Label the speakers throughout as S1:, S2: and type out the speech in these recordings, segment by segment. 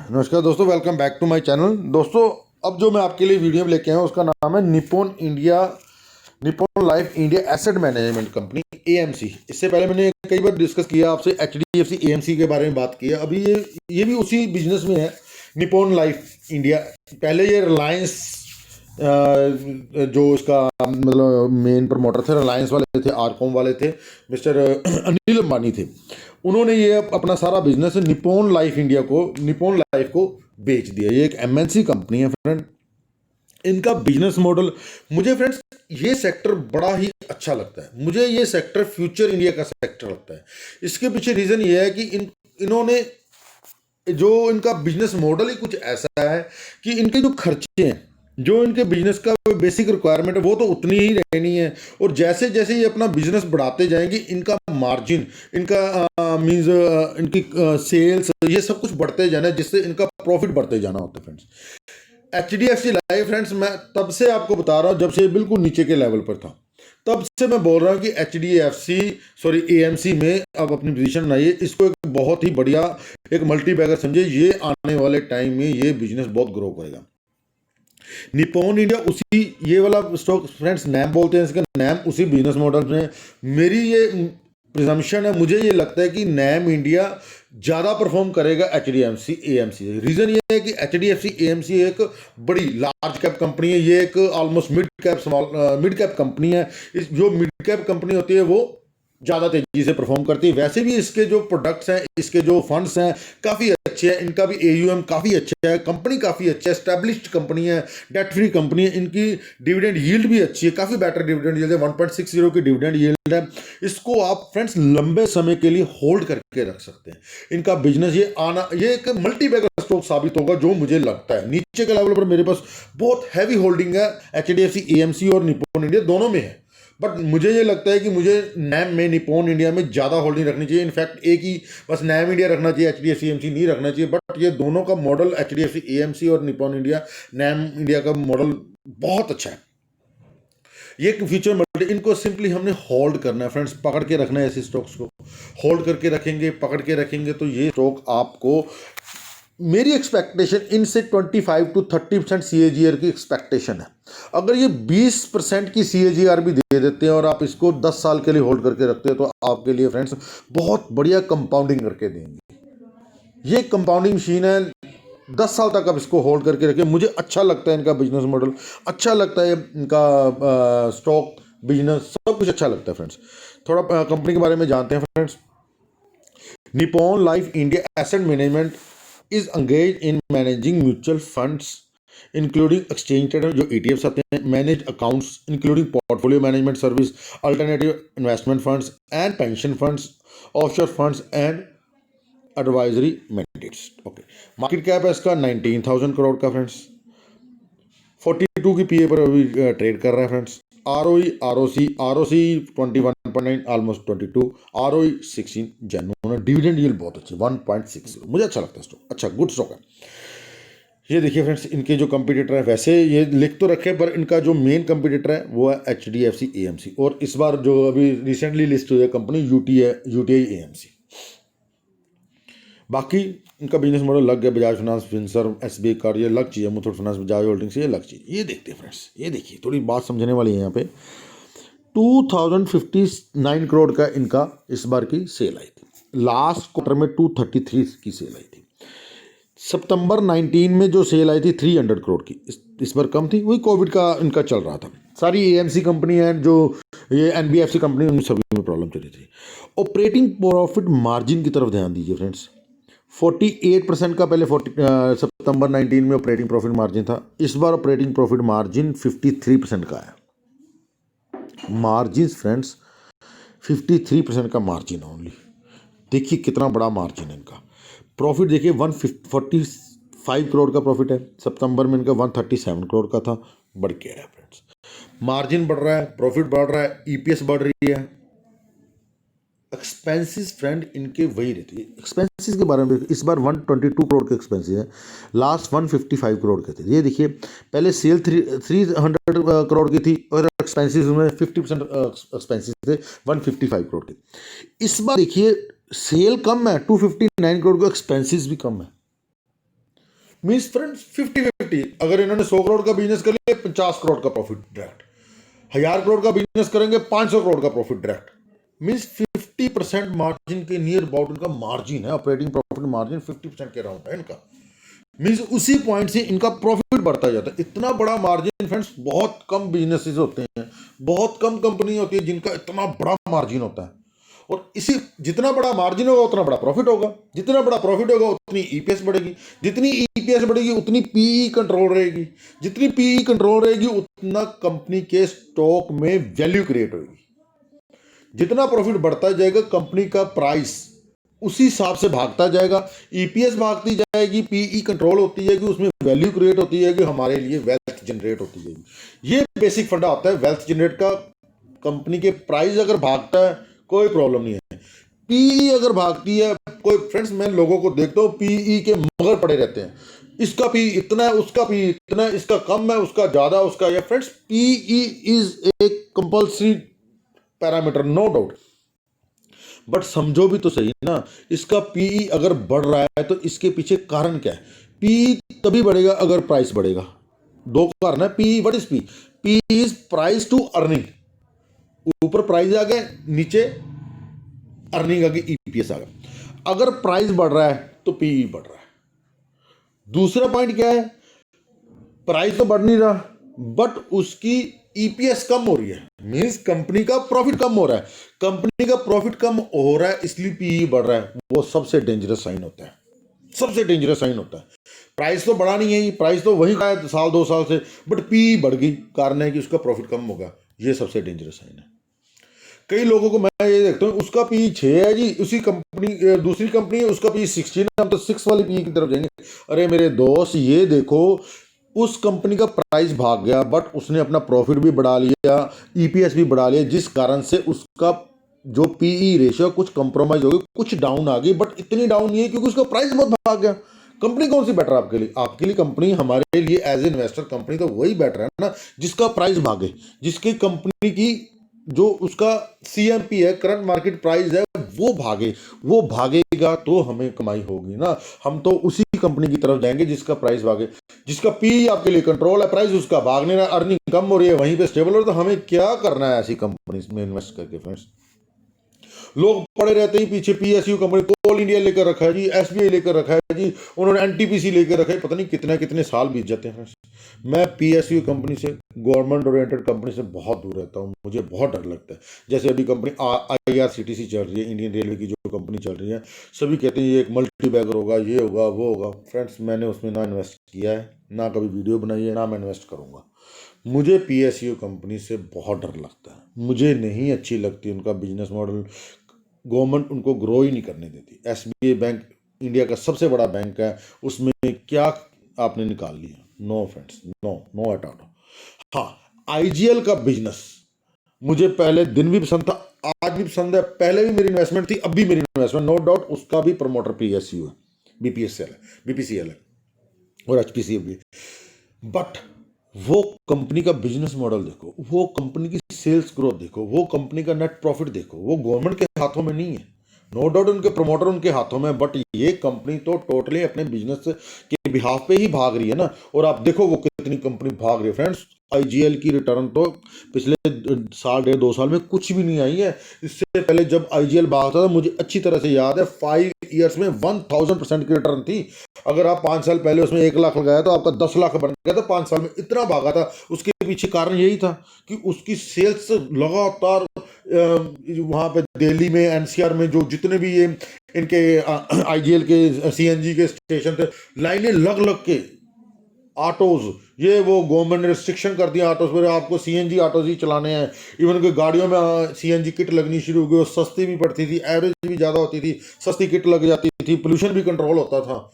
S1: नमस्कार दोस्तों, welcome back to my channel. दोस्तों, अब जो मैं आपके लिए वीडियो लेके आया हूँ उसका नाम है Nippon life India asset management company, AMC. इससे पहले मैंने कई बार डिस्कस किया आपसे एचडीएफसी एएमसी के बारे में बात की है। अभी ये भी उसी बिजनेस में है, निप्पॉन लाइफ इंडिया। पहले ये रिलायंस जो इसका मतलब मेन प्रमोटर थे, रिलायंस वाले थे, आरकॉम वाले थे, मिस्टर अनिल अंबानी थे। उन्होंने ये अपना सारा बिजनेस निप्पॉन लाइफ इंडिया को, निप्पॉन लाइफ को बेच दिया। ये एक एमएनसी कंपनी है फ्रेंड। इनका बिजनेस मॉडल, मुझे फ्रेंड्स ये सेक्टर बड़ा ही अच्छा लगता है। मुझे ये सेक्टर फ्यूचर इंडिया का सेक्टर लगता है। इसके पीछे रीजन ये है कि इन्होंने जो इनका बिजनेस मॉडल ही कुछ ऐसा है कि इनके जो खर्चे हैं, जो इनके बिजनेस का बेसिक रिक्वायरमेंट है, वो तो उतनी ही रहनी है। और जैसे जैसे ये अपना बिजनेस बढ़ाते जाएंगे, इनका मार्जिन, इनका मींस इनकी सेल्स, ये सब कुछ बढ़ते जाना है, जिससे इनका प्रॉफिट बढ़ते जाना होता है फ्रेंड्स। एचडीएफसी लाइफ फ्रेंड्स, मैं तब से आपको बता रहा हूँ जब से ये बिल्कुल नीचे के लेवल पर था, तब से मैं बोल रहा हूँ कि एचडीएफसी सॉरी एएमसी में अब अपनी पोजीशन बनाइए। इसको एक बहुत ही बढ़िया एक मल्टी बैगर समझे। ये आने वाले टाइम में ये बिजनेस बहुत ग्रो करेगा। निप्पॉन इंडिया उसी, ये वाला स्टॉक फ्रेंड्स नैम बोलते हैं इसका, नैम उसी बिजनेस मॉडल में। मेरी ये प्रिजम्पशन है, मुझे ये लगता है कि नैम इंडिया ज़्यादा परफॉर्म करेगा एचडीएफसी एएमसी से। रीज़न ये है कि एचडीएफसी एएमसी एक बड़ी लार्ज कैप कंपनी है, ये एक ऑलमोस्ट मिड कैप कंपनी है। इस जो मिड कैप कंपनी होती है वो ज़्यादा तेजी से परफॉर्म करती है। वैसे भी इसके जो प्रोडक्ट्स हैं, इसके जो फंड्स हैं, काफ़ी अच्छे हैं। इनका भी एयूएम काफ़ी अच्छा है, कंपनी काफ़ी अच्छी है, एस्टेब्लिश्ड कंपनी है, डेट फ्री कंपनी है। इनकी डिविडेंड यील्ड भी अच्छी है, काफ़ी बेटर डिविडेंड यील्ड है, 1.60 की डिविडेंड यील्ड है। इसको आप फ्रेंड्स लंबे समय के लिए होल्ड करके रख सकते हैं। इनका बिजनेस ये एक मल्टी बैगर स्टॉक साबित होगा, जो मुझे लगता है। नीचे के लेवल पर मेरे पास बहुत हैवी होल्डिंग है, एचडीएफसी एएमसी और निप्पॉन इंडिया दोनों में है। बट मुझे ये लगता है कि मुझे नैम में, निप्पॉन इंडिया में ज़्यादा होल्डिंग रखनी चाहिए। इनफैक्ट एक ही बस नैम इंडिया रखना चाहिए, एचडीएफसी एएमसी नहीं रखना चाहिए। बट ये दोनों का मॉडल, एचडीएफसी एएमसी और निप्पॉन इंडिया, नैम इंडिया का मॉडल बहुत अच्छा है। ये फ्यूचर मॉडल, इनको सिंपली हमने होल्ड करना है फ्रेंड्स, पकड़ के रखना है। ऐसे स्टॉक्स को होल्ड करके रखेंगे, पकड़ के रखेंगे, तो ये स्टॉक आपको, मेरी एक्सपेक्टेशन इनसे 25 to 30% CAGR की एक्सपेक्टेशन है। अगर ये 20% की CAGR भी दे देते हैं और आप इसको 10 साल के लिए होल्ड करके रखते हैं, तो आपके लिए फ्रेंड्स बहुत बढ़िया कंपाउंडिंग करके देंगे। ये कंपाउंडिंग मशीन है। 10 साल तक आप इसको होल्ड करके रखें। मुझे अच्छा लगता है इनका बिजनेस मॉडल, अच्छा लगता है इनका स्टॉक बिजनेस, सब कुछ अच्छा लगता है फ्रेंड्स। थोड़ा कंपनी के बारे में जानते हैं friends. Nippon life India asset management is engaged in managing mutual funds including exchange traded जो ETFs आते हैं, manage accounts including portfolio management service, alternative investment funds and pension funds, offshore funds and advisory mandates। Okay, market cap है इसका 19,000 करोड़ का friends. 42 की पीए पर अभी trade कर रहा है friends. ROC 21.9, almost 22, ROE 16, genuine dividend yield बहुत अच्छी 1.60। मुझे अच्छा लगता है स्टॉक, अच्छा गुड स्टॉक है। ये देखिए फ्रेंड्स, इनके जो कंपटीटर है, वैसे ये लिख तो रखे, पर इनका जो मेन कंपटीटर है वो है एचडीएफसी एएमसी, और इस बार जो अभी रिसेंटली लिस्ट हुई है कंपनी यूटीआई एएमसी। बाकी इनका बिजनेस मॉडल लग गया, Bajaj finance, Finserv, SBI card, ये लग चाहिए, मुथूट फाइनेंस, बजाज होल्डिंग्स, ये लग चाहिए। ये देखते हैं फ्रेंड्स, ये देखिए, थोड़ी बात समझने वाली है यहाँ पे। 2059 करोड़ का इनका इस बार की सेल आई थी। लास्ट क्वार्टर में 233 की सेल आई थी। सितंबर 19 में जो सेल आई थी 300 करोड़ की, इस बार कम थी। वही कोविड का इनका चल रहा था। सारी एएमसी कंपनी है, जो ये एनबीएफसी कंपनी, उन सभी में प्रॉब्लम चल रही थी। ऑपरेटिंग प्रॉफिट मार्जिन की तरफ ध्यान दीजिए फ्रेंड्स। 48% का पहले सितंबर 19 में ऑपरेटिंग प्रॉफिट मार्जिन था। इस बार ऑपरेटिंग प्रॉफिट मार्जिन 53% का है। मार्जिन फ्रेंड्स 53% का मार्जिन ओनली। देखिए कितना बड़ा मार्जिन है इनका। प्रॉफिट देखिए 145 करोड़ का प्रॉफिट है। सितंबर में इनका 137 करोड़ का था। बढ़ गया है फ्रेंड्स, मार्जिन बढ़ रहा है, प्रॉफिट बढ़ रहा है, ईपीएस बढ़ रही है। एक्सपेंसेस फ्रेंड इनके वही रहती है। एक्सपेंसेस के बारे में इस बार 122 करोड़ के एक्सपेंसेस हैं, लास्ट 155 करोड़ के थे। ये देखिए, पहले सेल 300 करोड़ की थी और एक्सपेंसेस में 50% एक्सपेंसेस थे 155 करोड़ के। इस बार देखिए सेल कम है 259 करोड़ का, एक्सपेंसेस भी कम है। मीन्स फ्रेंड्स 50-50, अगर इन्होंने 100 करोड़ का बिजनेस कर लिया 50 करोड़ का प्रॉफिट डायरेक्ट, 1000 करोड़ का बिजनेस करेंगे 500 करोड़ का प्रॉफिट डायरेक्ट। मीन्स 50% मार्जिन के नियर अबाउट इनका मार्जिन है, ऑपरेटिंग प्रॉफिट मार्जिन 50% के अराउंड है इनका। मीन्स उसी पॉइंट से इनका प्रॉफिट बढ़ता जाता है। इतना बड़ा मार्जिन फ्रेंड्स बहुत कम बिजनेसेस होते हैं, बहुत कम कंपनी होती है जिनका इतना बड़ा मार्जिन होता है। और इसी जितना बड़ा मार्जिन होगा उतना बड़ा प्रॉफिट होगा, जितना बड़ा प्रॉफिट होगा उतनी ईपीएस बढ़ेगी, जितनी ईपीएस बढ़ेगी उतनी पीई कंट्रोल रहेगी, जितनी पीई कंट्रोल रहेगी उतना कंपनी के स्टॉक में वैल्यू क्रिएट होगी। जितना प्रॉफिट बढ़ता जाएगा कंपनी का प्राइस उसी हिसाब से भागता जाएगा, ईपीएस भागती जाएगी, पीई कंट्रोल होती जाएगी, उसमें वैल्यू क्रिएट होती जाएगी, हमारे लिए वेल्थ जनरेट होती जाएगी। ये बेसिक फंडा होता है वेल्थ जनरेट का। कंपनी के प्राइस अगर भागता है कोई प्रॉब्लम नहीं है, पीई अगर भागती है कोई, फ्रेंड्स मैं लोगों को देखता हूँ पीई के मगर पड़े रहते हैं, इसका पी इतना है, उसका पी इतना है, इसका कम है, उसका ज्यादा, उसका ये। Friends PE is a compulsory parameter, no doubt, but समझो भी तो सही ना, इसका पीई अगर बढ़ रहा है तो इसके पीछे कारण क्या है। पीई तभी बढ़ेगा अगर प्राइस बढ़ेगा, दो कारण है PE. What is P? P is price to earning, ऊपर प्राइस आ गए, नीचे अर्निंग आ गई, ईपीएस आ गया। अगर प्राइस बढ़ रहा है तो पीई बढ़ रहा है। दूसरा पॉइंट क्या है, प्राइस तो बढ़ नहीं रहा बट उसकी ईपीएस कम हो रही है, मींस कंपनी का प्रॉफिट कम हो रहा है। कंपनी का प्रॉफिट कम हो रहा है इसलिए पीई बढ़ रहा है, वो सबसे डेंजरस साइन होता है, सबसे डेंजरस साइन होता है। प्राइस तो बढ़ा नहीं है, प्राइस तो वही का है साल 2 साल से, बट पीई बढ़ गई, कारण है कि उसका प्रॉफिट कम होगा, ये सबसे डेंजरस साइन है। कई लोगों को मैं ये देखता हूँ उसका पी 6 है जी, उसी कंपनी दूसरी कंपनी है उसका पी 16 है, हम तो 6 वाली पी की तरफ जाएंगे। अरे मेरे दोस्त ये देखो, उस कंपनी का प्राइस भाग गया बट उसने अपना प्रॉफिट भी बढ़ा लिया, ईपीएस भी बढ़ा लिया, जिस कारण से उसका जो पीई रेशियो कुछ कंप्रोमाइज हो गई, कुछ डाउन आ गई, बट इतनी डाउन नहीं है क्योंकि उसका प्राइस बहुत भाग गया। कंपनी कौन सी बेटर है आपके लिए? आपके लिए कंपनी, हमारे लिए एज ए इन्वेस्टर कंपनी तो वही बेटर है ना जिसका प्राइस भागे, जिसकी कंपनी की जो उसका सीएमपी है, करंट मार्केट प्राइस है, वो भागे, वो भागेगा तो हमें कमाई होगी ना। हम तो उसी कंपनी की तरफ जाएंगे जिसका प्राइस भागे, जिसका पी आपके लिए कंट्रोल है, प्राइस उसका भागने रहा, अर्निंग कम हो रही है, वहीं पे स्टेबल हो रहा है, तो हमें क्या करना है ऐसी कंपनी में इन्वेस्ट करके। फ्रेंड्स लोग पड़े रहते ही पीछे, पीएसयू कंपनी, कोल इंडिया लेकर रखा है जी, एसबीआई लेकर रखा है जी, उन्होंने एनटीपीसी लेकर रखा है, पता नहीं कितने कितने साल बीत जाते हैं। मैं पीएसयू कंपनी से, गवर्नमेंट ओरिएंटेड कंपनी से बहुत दूर रहता हूँ, मुझे बहुत डर लगता है। जैसे अभी कंपनी आईआरसीटीसी चल रही है, इंडियन रेलवे की जो कंपनी चल रही है, सभी कहते हैं ये एक मल्टी बैगर होगा, ये होगा वो होगा। फ्रेंड्स मैंने उसमें ना इन्वेस्ट किया है, ना कभी वीडियो बनाई है, ना मैं इन्वेस्ट करूँगा। मुझे पीएसयू कंपनी से बहुत डर लगता है, मुझे नहीं अच्छी लगती उनका बिजनेस मॉडल, गवर्नमेंट उनको ग्रो ही नहीं करने देती। एसबीआई बैंक इंडिया का सबसे बड़ा बैंक है, उसमें क्या आपने निकाल लिया? No friends, no no at all. हाँ, आईजीएल का बिजनेस मुझे पहले दिन भी पसंद था, आज भी पसंद है, पहले भी मेरी इन्वेस्टमेंट थी, अब भी मेरी इन्वेस्टमेंट, नो डाउट उसका भी प्रमोटर पीएसयू है, बीपीएसएल है, बीपीसीएल है और एचपीसीएल भी। बट वो कंपनी का बिजनेस मॉडल देखो, वो कंपनी की सेल्स ग्रोथ देखो, वो कंपनी का नेट प्रॉफिट देखो, वो गवर्नमेंट के हाथों में नहीं है। नो डाउट उनके प्रमोटर उनके हाथों में, बट ये कंपनी तो टोटली अपने बिजनेस के बिहाफ पे ही भाग रही है ना। और आप देखो वो कितनी कंपनी भाग रही है। फ्रेंड्स आईजीएल की रिटर्न तो पिछले साल 1.5-2 साल में कुछ भी नहीं आई है। इससे पहले जब आईजीएल भागता था मुझे अच्छी तरह से याद है, 5 ईयर्स में 1000% की रिटर्न थी। अगर आप 5 साल पहले उसमें 1 लाख लगाया तो आपका 10 लाख बन गया था 5 साल में, इतना भागा था। उसके पीछे कारण यही था कि उसकी सेल्स लगातार वहाँ पे दिल्ली में एनसीआर में जो जितने भी ये इनके आईजीएल के सीएनजी के स्टेशन थे, लाइनें लग लग के ऑटोज, ये वो गवर्नमेंट ने रिस्ट्रिक्शन कर दिया ऑटोज पर, आपको सीएनजी ऑटोज ही चलाने हैं। इवन कि गाड़ियों में सीएनजी किट लगनी शुरू हो गई, और सस्ती भी पड़ती थी, एवरेज भी ज़्यादा होती थी, सस्ती किट लग जाती थी, पोल्यूशन भी कंट्रोल होता था।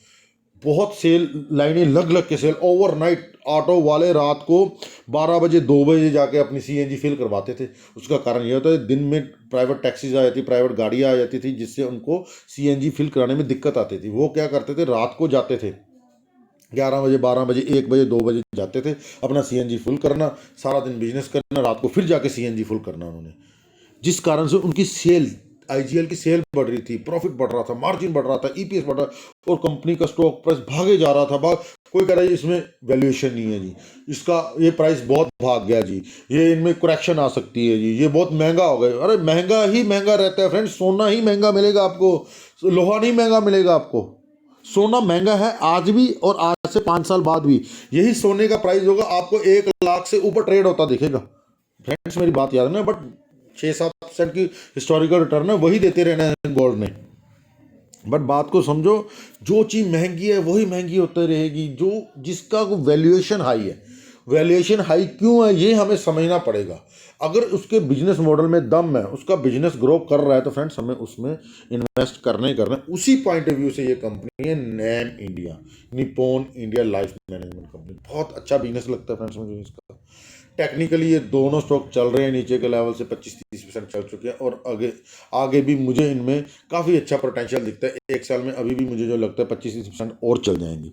S1: बहुत सेल, लाइनें लग लग के सेल, ओवरनाइट ऑटो वाले रात को 12 बजे 2 बजे जाके अपनी सीएनजी फिल करवाते थे। उसका कारण यह होता है दिन में प्राइवेट टैक्सीज आ जाती, प्राइवेट गाड़ियाँ आ जाती थी, जिससे उनको सीएनजी फिल कराने में दिक्कत आती थी। वो क्या करते थे, रात को जाते थे, 11 बजे 12 बजे 1 बजे 2 बजे जाते थे, अपना सीएनजी फुल करना, सारा दिन बिजनेस करना, रात को फिर जाके सीएनजी फुल करना उन्होंने। जिस कारण से उनकी सेल, आईजीएल की सेल बढ़ रही थी, प्रॉफिट बढ़ रहा था, मार्जिन बढ़ रहा था, ईपीएस बढ़ रहा था, और कंपनी का स्टॉक प्राइस भागे जा रहा था। कोई कह रहा है इसमें वैल्यूएशन नहीं है जी, इसका ये प्राइस बहुत भाग गया जी, ये इनमें करेक्शन आ सकती है जी, ये बहुत महंगा हो गया। अरे महंगा ही महंगा रहता है फ्रेंड्स, सोना ही महंगा मिलेगा आपको, लोहा नहीं महंगा मिलेगा आपको। सोना महंगा है आज भी और आज से 5 साल बाद भी यही सोने का प्राइस होगा, आपको 1 लाख से ऊपर ट्रेड होता दिखेगा। फ्रेंड्स मेरी बात याद है ना, बट 6-7% की हिस्टोरिकल रिटर्न है, वही देते रहना है गोल्ड ने। बट बात को समझो, जो चीज़ महंगी है वही महंगी होती रहेगी, जो जिसका वैल्यूएशन हाई है। वैल्यूएशन हाई क्यों है ये हमें समझना पड़ेगा। अगर उसके बिजनेस मॉडल में दम है, उसका बिजनेस ग्रो कर रहा है, तो फ्रेंड्स हमें उसमें इन्वेस्ट करना है। उसी पॉइंट ऑफ व्यू से ये कंपनी है NAM India, Nippon India life management company. बहुत अच्छा बिजनेस लगता है फ्रेंड्स मुझे इसका। टेक्निकली ये दोनों स्टॉक चल रहे हैं नीचे के लेवल से 25-30% चल चुके हैं, और आगे आगे भी मुझे इनमें काफ़ी अच्छा पोटेंशियल दिखता है। 1 साल में अभी भी मुझे जो लगता है 25-30% और चल जाएंगी।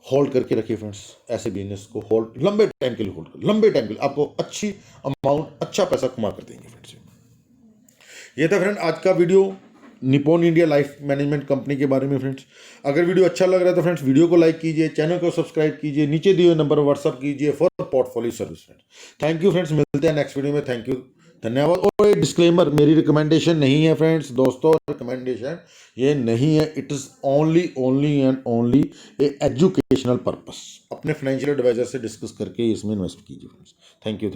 S1: होल्ड करके रखिए फ्रेंड्स, ऐसे बिजनेस को होल्ड लंबे टाइम के लिए होल्ड कर, लंबे टाइम के लिए आपको अच्छी अमाउंट, अच्छा पैसा कमा कर देंगे फ्रेंड्स। ये था फ्रेंड आज का video Nippon India life management company के बारे में फ्रेंड्स। अगर वीडियो अच्छा लग रहा है तो फ्रेंड्स वीडियो को लाइक कीजिए, चैनल को सब्सक्राइब कीजिए, नीचे दिए हुए नंबर पर व्हाट्सअप कीजिए for portfolio service friends. Thank you friends, मिलते हैं नेक्स्ट वीडियो में। थैंक यू, धन्यवाद। और ये डिस्क्लेमर, मेरी रिकमेंडेशन नहीं है फ्रेंड्स, दोस्तों रिकमेंडेशन ये नहीं है, it is only and only A educational purpose. अपने फाइनेंशियल एडवाइजर से डिस्कस करके इसमें इन्वेस्ट कीजिए फ्रेंड्स। Thank you.